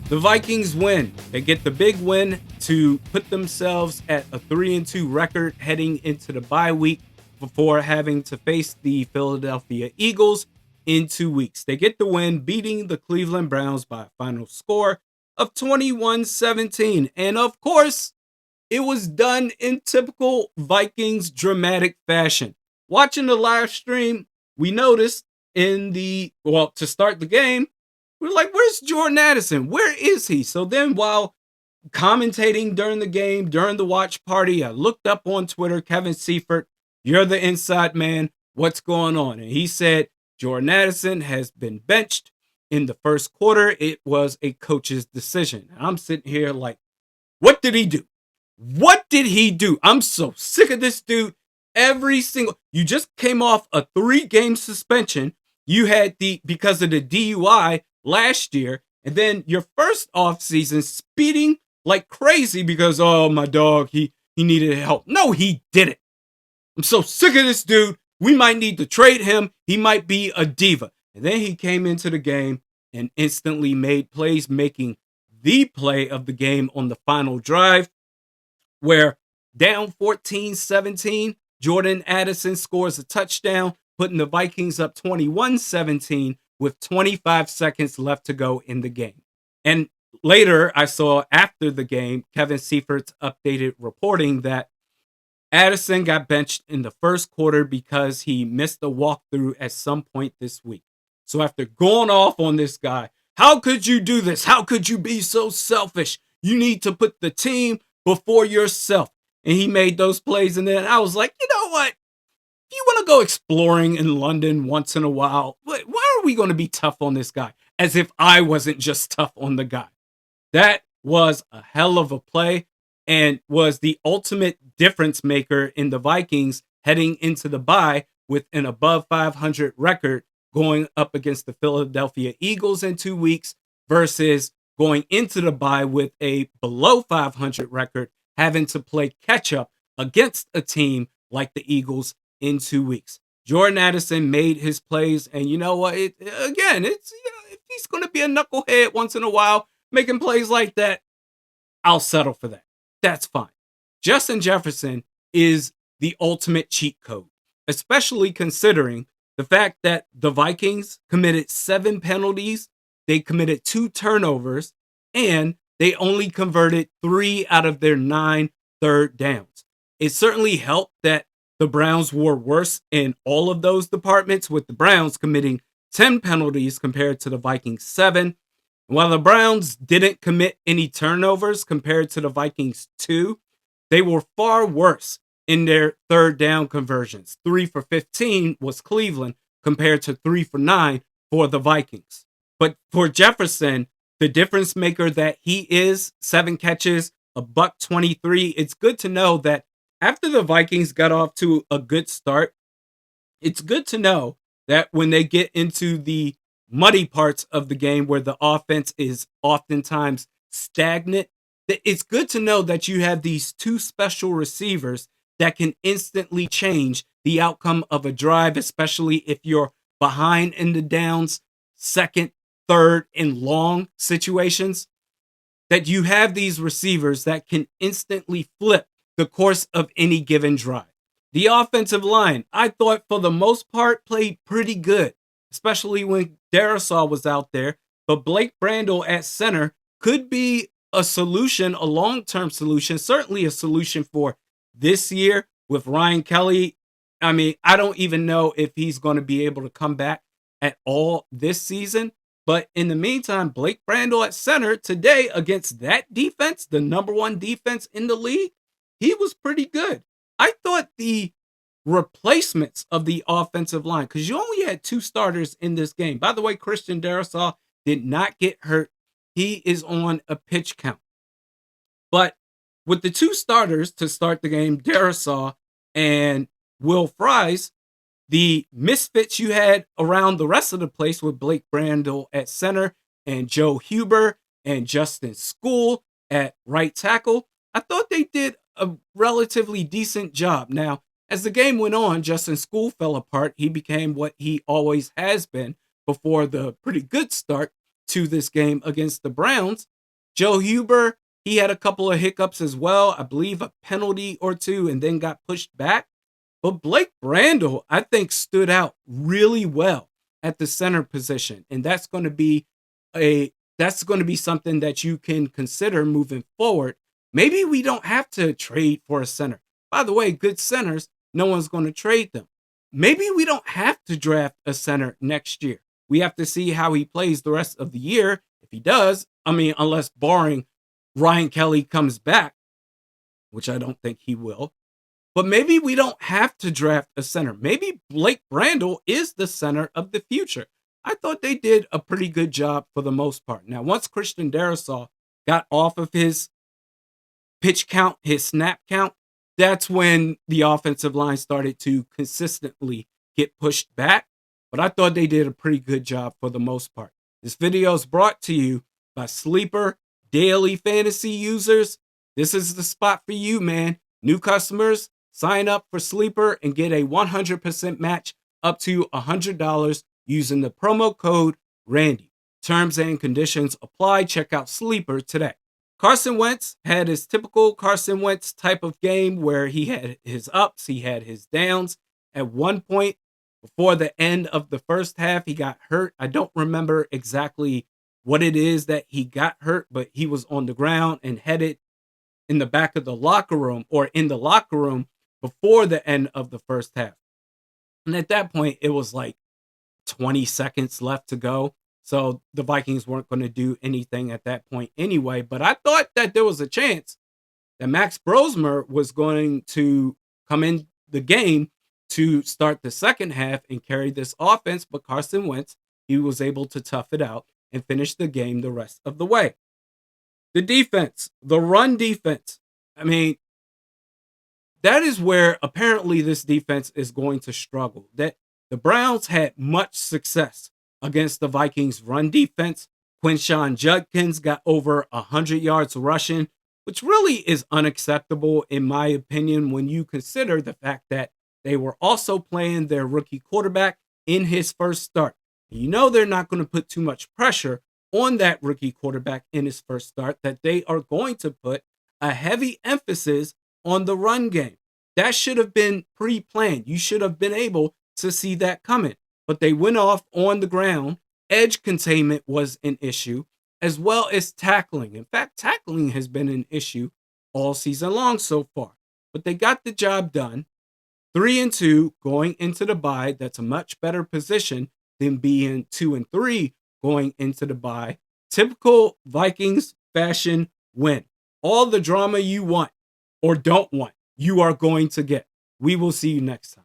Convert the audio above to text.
The Vikings win. They get the big win to put themselves at a 3-2 record heading into the bye week before having to face the Philadelphia Eagles in 2 weeks. They get the win, beating the Cleveland Browns by a final score of 21-17. And of course, it was done in typical Vikings dramatic fashion. Watching the live stream, we noticed to start the game, we're like, where's Jordan Addison? Where is he? So then while commentating during the game, during the watch party, I looked up on Twitter, Kevin Seifert, you're the inside man. What's going on? And he said, Jordan Addison has been benched in the first quarter. It was a coach's decision. And I'm sitting here like, what did he do? What did he do? I'm so sick of this dude. You just came off a 3-game suspension. You had because of the DUI last year, and then your first offseason speeding like crazy because, oh, my dog, he needed help. No, he didn't. I'm so sick of this dude. We might need to trade him. He might be a diva. And then he came into the game and instantly made plays, making the play of the game on the final drive, where down 14-17, Jordan Addison scores a touchdown, putting the Vikings up 21-17 with 25 seconds left to go in the game. And later, I saw after the game, Kevin Seifert's updated reporting that Addison got benched in the first quarter because he missed a walkthrough at some point this week. So after going off on this guy, how could you do this? How could you be so selfish? You need to put the team before yourself. And he made those plays. And then I was like, you know what? If you want to go exploring in London once in a while, why are we going to be tough on this guy? As if I wasn't just tough on the guy. That was a hell of a play and was the ultimate difference maker in the Vikings heading into the bye with an above 500 record going up against the Philadelphia Eagles in 2 weeks versus going into the bye with a below 500 record, having to play catch up against a team like the Eagles in 2 weeks. Jordan Addison made his plays, and you know what? If he's going to be a knucklehead once in a while, making plays like that, I'll settle for that. That's fine. Justin Jefferson is the ultimate cheat code, especially considering the fact that the Vikings committed 7 penalties, they committed 2 turnovers, and they only converted 3 out of their 9 third downs. It certainly helped that the Browns were worse in all of those departments, with the Browns committing 10 penalties compared to the Vikings 7. While the Browns didn't commit any turnovers compared to the Vikings 2, they were far worse in their third down conversions. 3 for 15 was Cleveland compared to 3 for 9 for the Vikings. But for Jefferson, the difference maker that he is, 7 catches, a $123, it's good to know that after the Vikings got off to a good start, it's good to know that when they get into the muddy parts of the game where the offense is oftentimes stagnant, it's good to know that you have these 2 special receivers that can instantly change the outcome of a drive, especially if you're behind in the downs, second, third, and long situations, that you have these receivers that can instantly flip the course of any given drive. The offensive line, I thought for the most part played pretty good, especially when Darisaw was out there, but Blake Brandel at center could be a solution, a long-term solution, certainly a solution for this year with Ryan Kelly. I mean, I don't even know if he's going to be able to come back at all this season. But in the meantime, Blake Brandel at center today against that defense, the number 1 defense in the league, he was pretty good. I thought the replacements of the offensive line, because you only had 2 starters in this game. By the way, Christian Darisaw did not get hurt. He is on a pitch count. But with the 2 starters to start the game, Darisaw and Will Fries, the misfits you had around the rest of the place with Blake Brandel at center and Joe Huber and Justin School at right tackle, I thought they did a relatively decent job. Now, as the game went on, Justin School fell apart. He became what he always has been before the pretty good start to this game against the Browns. Joe Huber, he had a couple of hiccups as well. I believe a penalty or two and then got pushed back. But Blake Brandel, I think, stood out really well at the center position. And a that's going to be something that you can consider moving forward. Maybe we don't have to trade for a center. By the way, good centers, no one's going to trade them. Maybe we don't have to draft a center next year. We have to see how he plays the rest of the year. If he does, I mean, unless barring Ryan Kelly comes back, which I don't think he will. But maybe we don't have to draft a center. Maybe Blake Brandel is the center of the future. I thought they did a pretty good job for the most part. Now, once Christian Darrisaw got off of his pitch count, his snap count, that's when the offensive line started to consistently get pushed back. But I thought they did a pretty good job for the most part. This video is brought to you by Sleeper Daily Fantasy users. This is the spot for you, man. New customers, sign up for Sleeper and get a 100% match up to $100 using the promo code Randy. Terms and conditions apply. Check out Sleeper today. Carson Wentz had his typical Carson Wentz type of game where he had his ups, he had his downs. At one point, before the end of the first half, he got hurt. I don't remember exactly what it is that he got hurt, but he was on the ground and headed in the back of the locker room or in the locker room before the end of the first half. And at that point, it was like 20 seconds left to go. So the Vikings weren't going to do anything at that point anyway. But I thought that there was a chance that Max Brosmer was going to come in the game to start the second half and carry this offense. But Carson Wentz, he was able to tough it out and finish the game the rest of the way. The defense, the run defense. I mean, that is where apparently this defense is going to struggle. That the Browns had much success against the Vikings run defense. Quinshon Judkins got over 100 yards rushing, which really is unacceptable in my opinion when you consider the fact that they were also playing their rookie quarterback in his first start. You know they're not going to put too much pressure on that rookie quarterback in his first start, that they are going to put a heavy emphasis on the run game. That should have been pre-planned. You should have been able to see that coming. But they went off on the ground. Edge containment was an issue, as well as tackling. In fact, tackling has been an issue all season long so far. But they got the job done. 3-2 going into the bye. That's a much better position than being 2-3 going into the bye. Typical Vikings fashion win. All the drama you want or don't want, you are going to get. We will see you next time.